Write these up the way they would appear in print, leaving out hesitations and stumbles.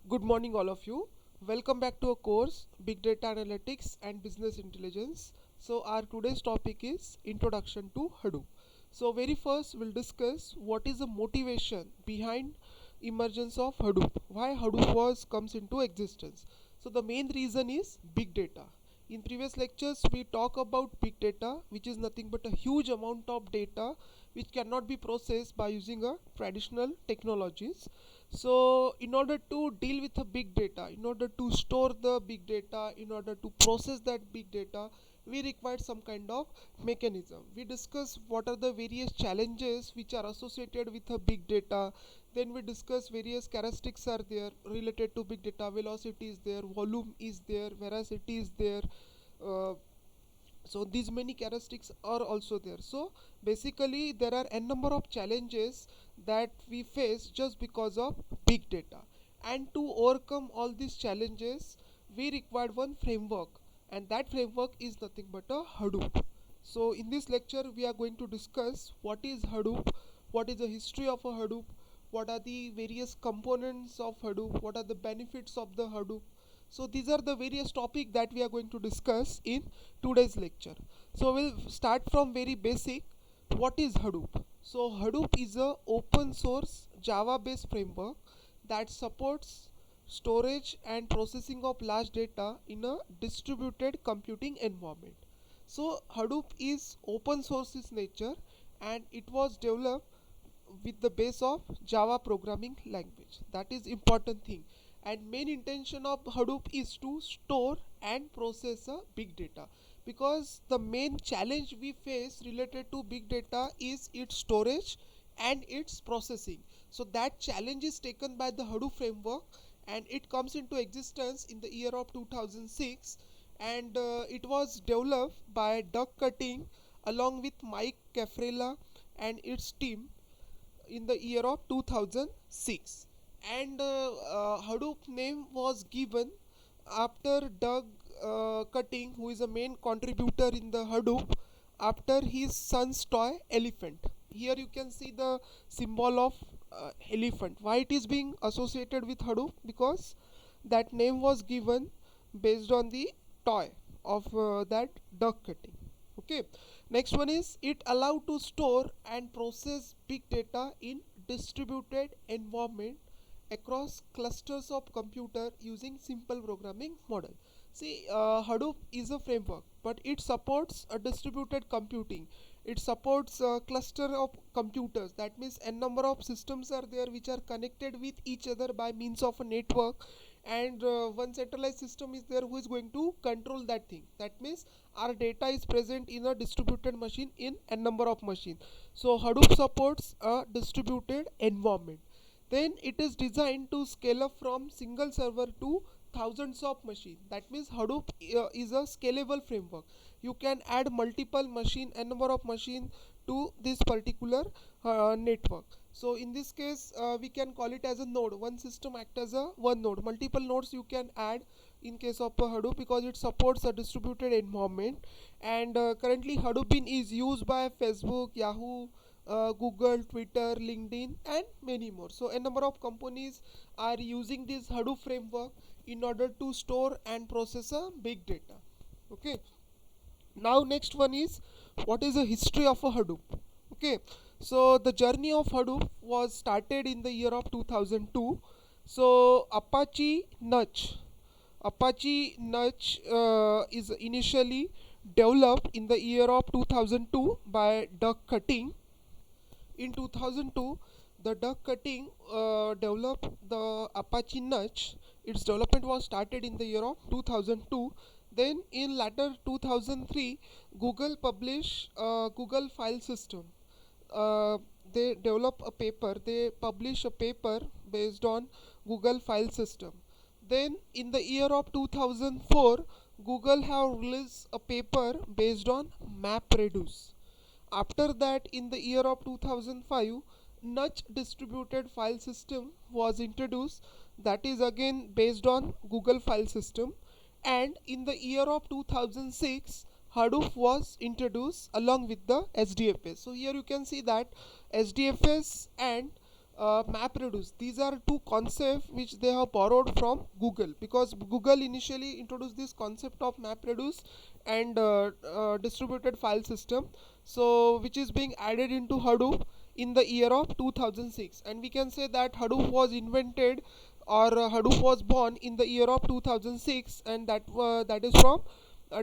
Good morning, all of you. Welcome back to a course Big Data Analytics and Business Intelligence. So, our today's topic is Introduction to Hadoop. So, very first, we'll discuss what is the motivation behind emergence of Hadoop. Why Hadoop was comes into existence. So, the main reason is big data. In previous lectures, we talk about big data, which is nothing but a huge amount of data which cannot be processed by using a traditional technologies. So in order to deal with the big data, in order to store the big data, in order to process that big data, we require some kind of mechanism. We discuss what are the various challenges which are associated with the big data. Then we discuss various characteristics are there related to big data. Velocity is there, volume is there, veracity is there. uh, so these many characteristics are also there. So basically there are a number of challenges that we face just because of big data, and to overcome all these challenges we required one framework, and that framework is nothing but a Hadoop. So in this lecture we are going to discuss what is Hadoop, what is the history of a Hadoop, what are the various components of Hadoop, what are the benefits of the Hadoop. So these are the various topics that we are going to discuss in today's lecture. So we'll start from very basic. What is Hadoop? So Hadoop is a open source Java based framework that supports storage and processing of large data in a distributed computing environment. So Hadoop is open source in nature, and it was developed with the base of Java programming language. That is important thing. And main intention of Hadoop is to store and process a big data, because the main challenge we face related to big data is its storage and its processing. So that challenge is taken by the Hadoop framework, and it comes into existence in the year of 2006, and it was developed by Doug Cutting along with Mike Cafrella and its team in the year of 2006. And Hadoop name was given after Doug Cutting, who is a main contributor in the Hadoop, after his son's toy elephant. Here you can see the symbol of elephant. Why it is being associated with Hadoop? Because that name was given based on the toy of that Doug Cutting. Okay, next one is it allowed to store and process big data in distributed environment across clusters of computer using simple programming model. See, Hadoop is a framework, but it supports a distributed computing. It supports a cluster of computers. That means a number of systems are there which are connected with each other by means of a network, and one centralized system is there who is going to control that thing. That means our data is present in a distributed machine in a number of machines. So Hadoop supports a distributed environment. Then it is designed to scale up from single server to thousands of machines. That means Hadoop is a scalable framework. You can add multiple machine, a number of machine to this particular network. So in this case we can call it as a node. One system act as a one node. Multiple nodes you can add in case of Hadoop, because it supports a distributed environment. And currently Hadoop is used by Facebook, Yahoo, Google, Twitter, LinkedIn, and many more. So a number of companies are using this Hadoop framework in order to store and process a big data. Okay. Now next one is what is the history of a Hadoop. Okay. So the journey of Hadoop was started in the year of 2002. So Apache Nutch is initially developed in the year of 2002 by Doug Cutting. In 2002, the Doug Cutting developed the Apache Nutch. Its development was started in the year of 2002. Then in latter 2003, Google published Google File System. uh, they develop a paper, they publish a paper based on Google File System. Then in the year of 2004, Google have released a paper based on MapReduce. After that, in the year of 2005, Nutch distributed file system was introduced, that is again based on Google File System. And in the year of 2006, Hadoop was introduced along with the SDFS. So here you can see that SDFS and MapReduce. These are two concepts which they have borrowed from Google, because Google initially introduced this concept of MapReduce and distributed file system, so which is being added into Hadoop in the year of 2006. And we can say that Hadoop was invented, or Hadoop was born in the year of 2006, and that is from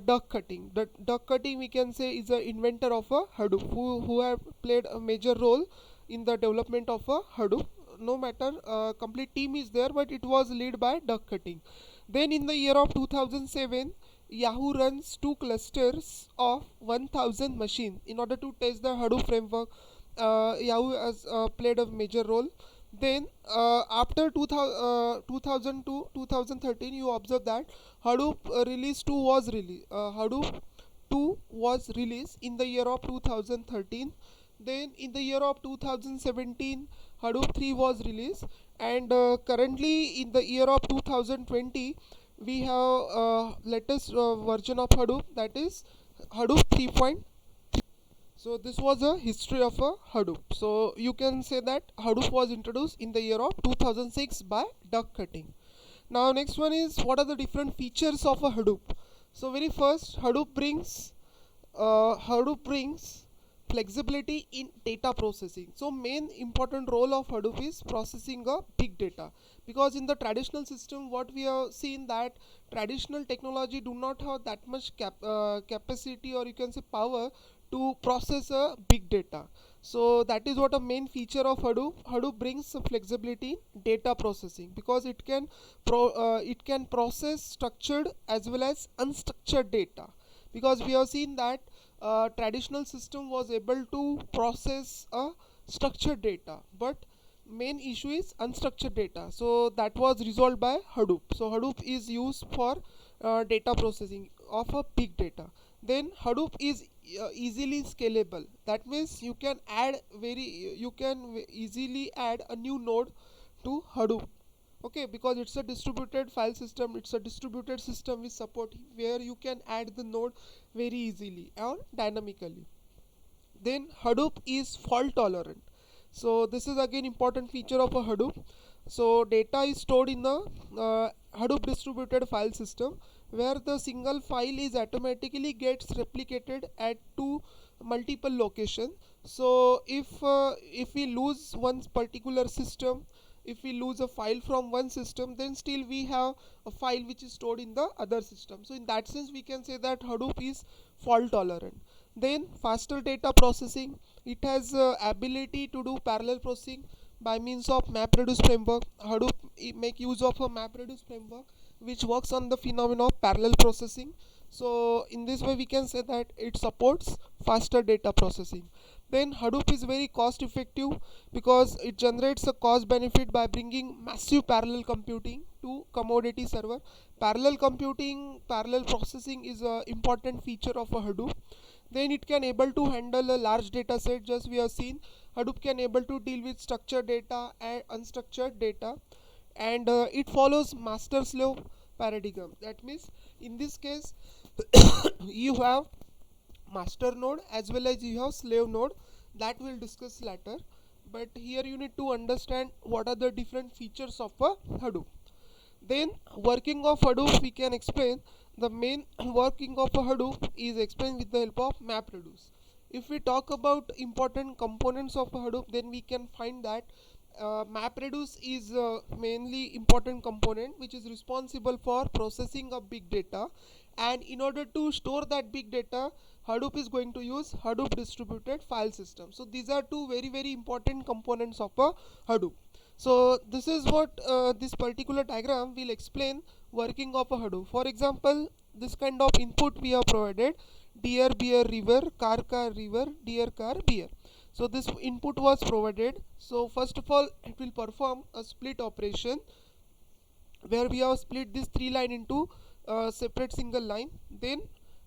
Doug Cutting. The Doug Cutting, we can say, is the inventor of a Hadoop, who have played a major role in the development of a Hadoop. No matter complete team is there, but it was led by Doug Cutting. Then in the year of 2007, Yahoo runs two clusters of 1000 machines in order to test the Hadoop framework. Yahoo has played a major role. Then after 2000 to 2013, you observe that Hadoop release 2 was released. Hadoop 2 was released in the year of 2013. Then in the year of 2017, Hadoop 3 was released, and currently in the year of 2020, we have latest version of Hadoop, that is Hadoop 3.0. So this was a history of a Hadoop. So you can say that Hadoop was introduced in the year of 2006 by Doug Cutting. Now next one is, what are the different features of a Hadoop? So very first, Hadoop brings flexibility in data processing. So main important role of Hadoop is processing a big data, because in the traditional system what we have seen, that traditional technology do not have that much capacity, or you can say power, to process a big data. So that is what a main feature of Hadoop. Hadoop brings some flexibility in data processing, because it can process structured as well as unstructured data, because we have seen that traditional system was able to process structured data, but main issue is unstructured data. So that was resolved by Hadoop. So Hadoop is used for data processing of a big data. Then Hadoop is easily scalable. That means you can easily add a new node to Hadoop. Okay, because it's a distributed file system, it's a distributed system with support, where you can add the node very easily or dynamically. Then Hadoop is fault tolerant. So this is again important feature of a Hadoop. So data is stored in the Hadoop distributed file system, where the single file is automatically gets replicated at two multiple locations. So if we lose one particular system, if we lose a file from one system, then still we have a file which is stored in the other system. So in that sense we can say that Hadoop is fault tolerant. Then faster data processing, it has ability to do parallel processing by means of MapReduce framework. Hadoop make use of a MapReduce framework which works on the phenomenon of parallel processing. So in this way we can say that it supports faster data processing. Then Hadoop is very cost effective, because it generates a cost benefit by bringing massive parallel computing to commodity server. Parallel processing is an important feature of a Hadoop. Then it can able to handle a large data set. Just we have seen, Hadoop can able to deal with structured data and unstructured data, and it follows master slave paradigm. That means in this case you have master node as well as you have slave node, that we'll discuss later. But here you need to understand what are the different features of a Hadoop. Then working of Hadoop we can explain. The main working of a Hadoop is explained with the help of MapReduce. If we talk about important components of a Hadoop, then we can find that MapReduce is mainly important component which is responsible for processing of big data, and in order to store that big data, Hadoop is going to use Hadoop distributed file system. So these are two very important components of a Hadoop. So this is what this particular diagram will explain working of a Hadoop. For example, this kind of input we have provided: deer, beer, river, car, river, deer, car, beer. So this input was provided. So first of all, it will perform a split operation, where we have split this three line into separate single line. Then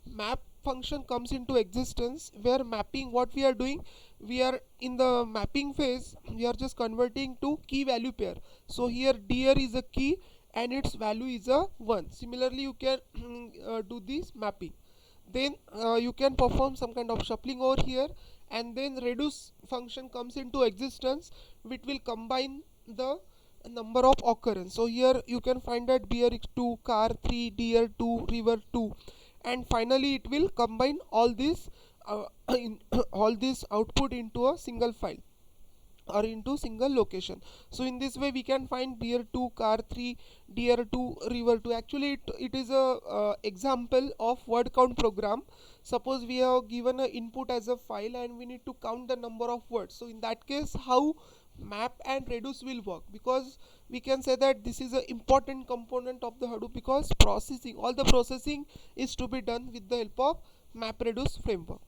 map function comes into existence, where mapping, what we are doing, we are in the mapping phase, we are just converting to key value pair. So here deer is a key and its value is a 1. Similarly you can do this mapping. Then you can perform some kind of shuffling over here, and then reduce function comes into existence, which will combine the number of occurrence. So here you can find that beer 2, car 3, deer 2, river 2, and finally it will combine all this in all this output into a single file or into single location. So in this way we can find beer 2, car 3, deer 2, river 2. Actually it is a example of word count program. Suppose we have given a input as a file and we need to count the number of words. So in that case, how map and reduce will work, because we can say that this is an important component of the Hadoop, because processing, all the processing is to be done with the help of map reduce framework.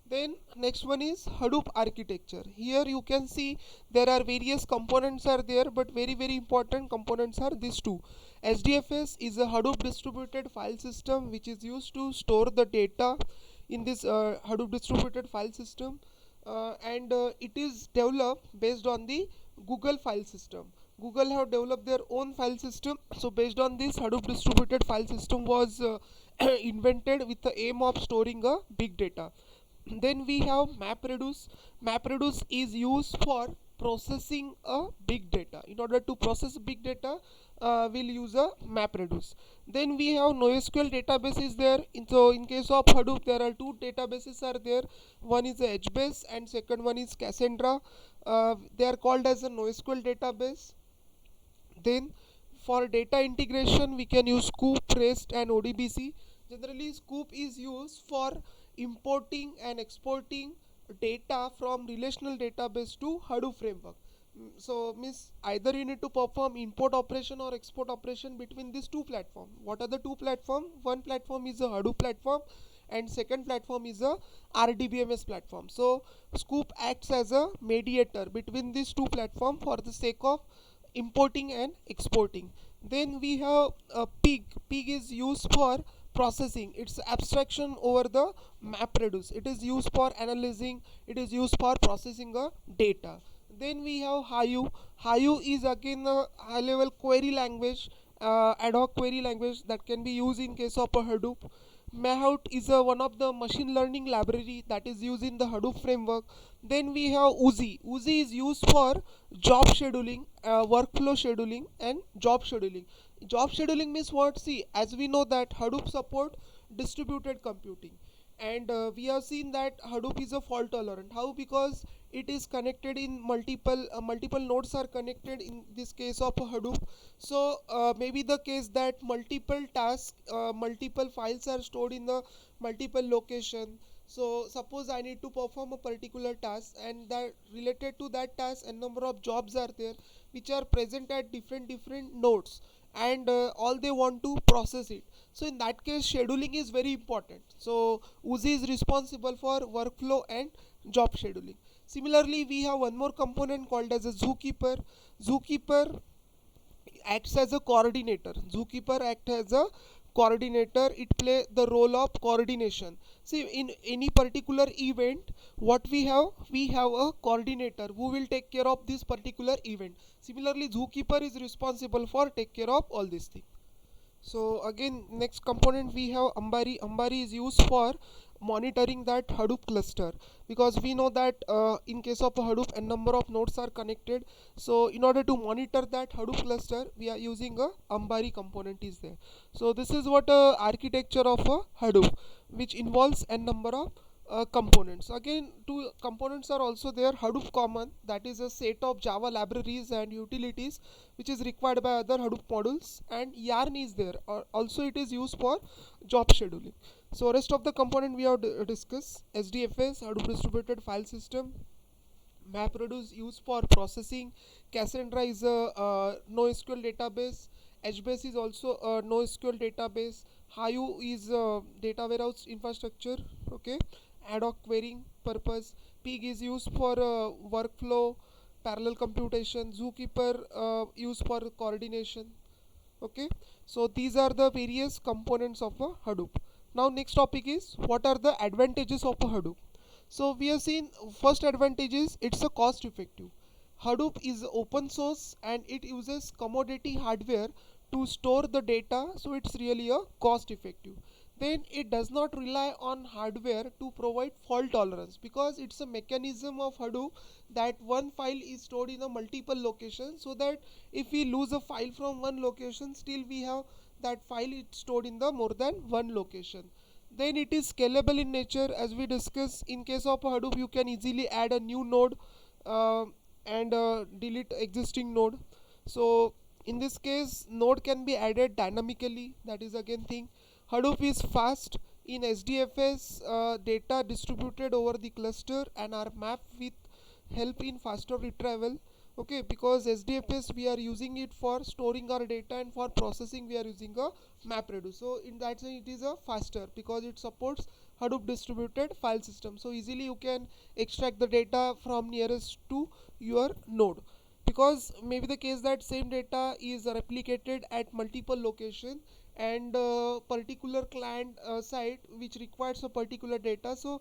Then next one is Hadoop architecture. Here you can see there are various components are there, but very important components are these two. SDFS is a Hadoop distributed file system which is used to store the data in this Hadoop distributed file system, and it is developed based on the Google file system. Google have developed their own file system. So based on this, Hadoop distributed file system was invented with the aim of storing a big data. Then we have MapReduce. MapReduce is used for processing a big data. In order to process big data, we'll use a MapReduce. Then we have NoSQL database is there. So in case of Hadoop, there are two databases are there. One is a HBase and second one is Cassandra. They are called as a NoSQL database. Then for data integration, we can use Scoop, REST and ODBC. Generally, Scoop is used for importing and exporting data from relational database to Hadoop framework. So means either you need to perform import operation or export operation between these two platforms. What are the two platforms? One platform is a Hadoop platform and second platform is a RDBMS platform. So Scoop acts as a mediator between these two platforms for the sake of importing and exporting. Then we have Pig. Pig is used for processing. It's abstraction over the MapReduce. It is used for analyzing, it is used for processing data. Then we have Hayu. Hayu is again a high level query language, ad hoc query language that can be used in case of a Hadoop. Mahout is one of the machine learning library that is used in the Hadoop framework. Then we have Uzi. Uzi is used for job scheduling, workflow scheduling and job scheduling. Job scheduling means what? See, as we know that Hadoop support distributed computing, and we have seen that Hadoop is a fault tolerant. How? Because it is connected in multiple nodes are connected in this case of a Hadoop. So maybe the case that multiple tasks, multiple files are stored in the multiple location. So suppose I need to perform a particular task, and that related to that task a number of jobs are there which are present at different nodes, and all they want to process it. So in that case scheduling is very important. So Uzi is responsible for workflow and job scheduling. Similarly, we have one more component called as a Zookeeper. Zookeeper acts as a coordinator. Zookeeper acts as a coordinator. It play the role of coordination. See, in any particular event, what we have a coordinator who will take care of this particular event. Similarly, Zookeeper is responsible for take care of all these things. So again, next component we have Ambari. Ambari is used for monitoring that Hadoop cluster, because we know that in case of a Hadoop a number of nodes are connected. So in order to monitor that Hadoop cluster, we are using a Ambari component is there. So this is what architecture of a Hadoop, which involves a number of components. Again, two components are also there. Hadoop Common, that is a set of Java libraries and utilities which is required by other Hadoop modules, and Yarn is there. Also it is used for job scheduling. So rest of the component we have discussed. SDFS, Hadoop distributed file system. MapReduce used for processing. Cassandra is a NoSQL database. HBase is also a NoSQL database. Hayu is a data warehouse infrastructure. Okay, ad hoc querying purpose. Pig is used for workflow, parallel computation. Zookeeper used for coordination. Okay, so these are the various components of a Hadoop. Now next topic is what are the advantages of a Hadoop. So we have seen first advantage is it's a cost effective. Hadoop is open source and it uses commodity hardware to store the data, so it's really a cost effective. then it does not rely on hardware to provide fault tolerance, because it's a mechanism of Hadoop that one file is stored in a multiple location, so that if we lose a file from one location, still we have that file is stored in the more than one location. Then it is scalable in nature. As we discussed, in case of Hadoop you can easily add a new node uh, and delete existing node. So in this case node can be added dynamically, that is again thing. Hadoop is fast. In SDFS, data distributed over the cluster and are mapped with help in faster retrieval. Okay, because SDFS we are using it for storing our data, and for processing we are using a MapReduce. So in that sense it is a faster because it supports Hadoop distributed file system. So easily you can extract the data from nearest to your node, because maybe the case that same data is replicated at multiple location, and particular client site which requires a particular data, so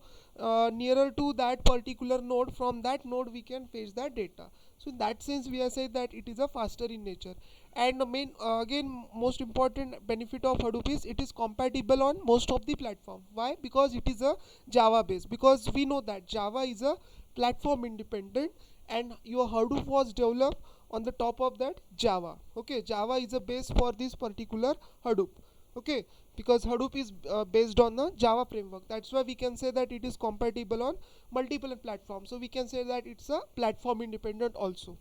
nearer to that particular node, from that node we can fetch that data. So in that sense we are saying that it is a faster in nature. And the main again most important benefit of Hadoop is it is compatible on most of the platform. Why? Because it is a Java based, because we know that Java is a platform independent, and your Hadoop was developed on the top of that Java. Okay, Java is a base for this particular Hadoop. Okay, because Hadoop is based on the Java framework, that's why we can say that it is compatible on multiple platforms, so we can say that it's a platform independent also.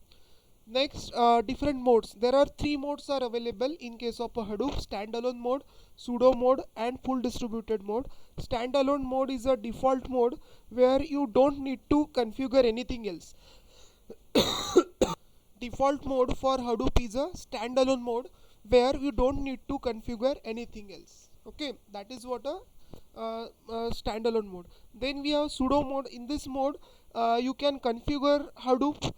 Next, different modes. There are three modes are available in case of a Hadoop: standalone mode, pseudo mode, and full distributed mode. Standalone mode is a default mode where you don't need to configure anything else. Default mode for Hadoop is a standalone mode where you don't need to configure anything else. Okay, that is what a standalone mode. Then we have pseudo mode. In this mode, you can configure Hadoop.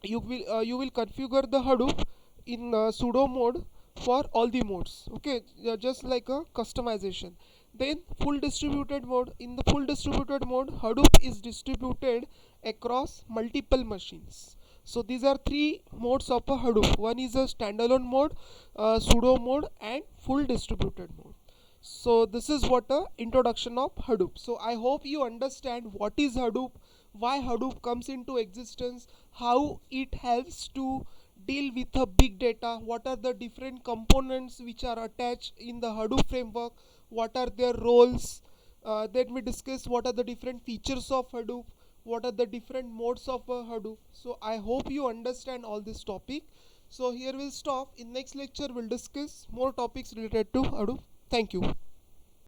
You will configure the Hadoop in pseudo mode for all the modes. Okay, just like a customization. Then full distributed mode. In the full distributed mode, Hadoop is distributed across multiple machines. So these are three modes of a Hadoop. One is a standalone mode, pseudo mode, and full distributed mode. So this is what a introduction of Hadoop. So I hope you understand what is Hadoop, why Hadoop comes into existence, how it helps to deal with a big data, what are the different components which are attached in the Hadoop framework, what are their roles. Then we discuss what are the different features of Hadoop, what are the different modes of Hadoop. So I hope you understand all this topic. So here we'll stop. In next lecture we'll discuss more topics related to Hadoop. Thank you.